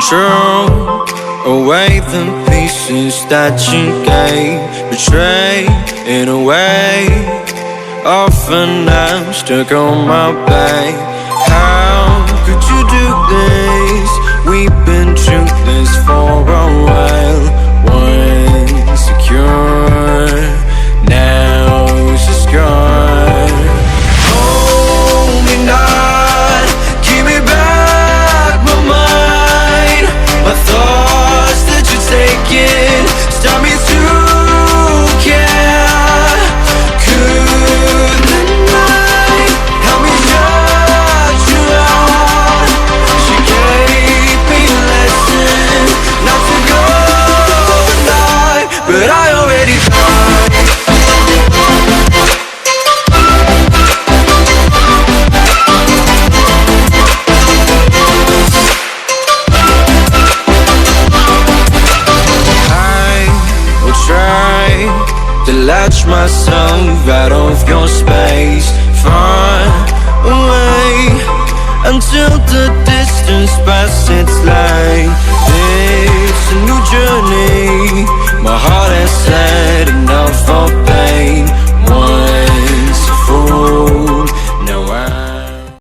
throw away the pieces that you gave, betray in a way. Often I'm stuck on my back. How could you do this? We've been through this for a while. Once secure, now it's just gone. Hold me not, give me back my mind. My thoughts that you're taking stop me to care. Could the night help me shut you out? She gave me a lesson not to go tonight, but I already tried. To latch myself out of your space, far away, until the distance passes its light. It's a new journey.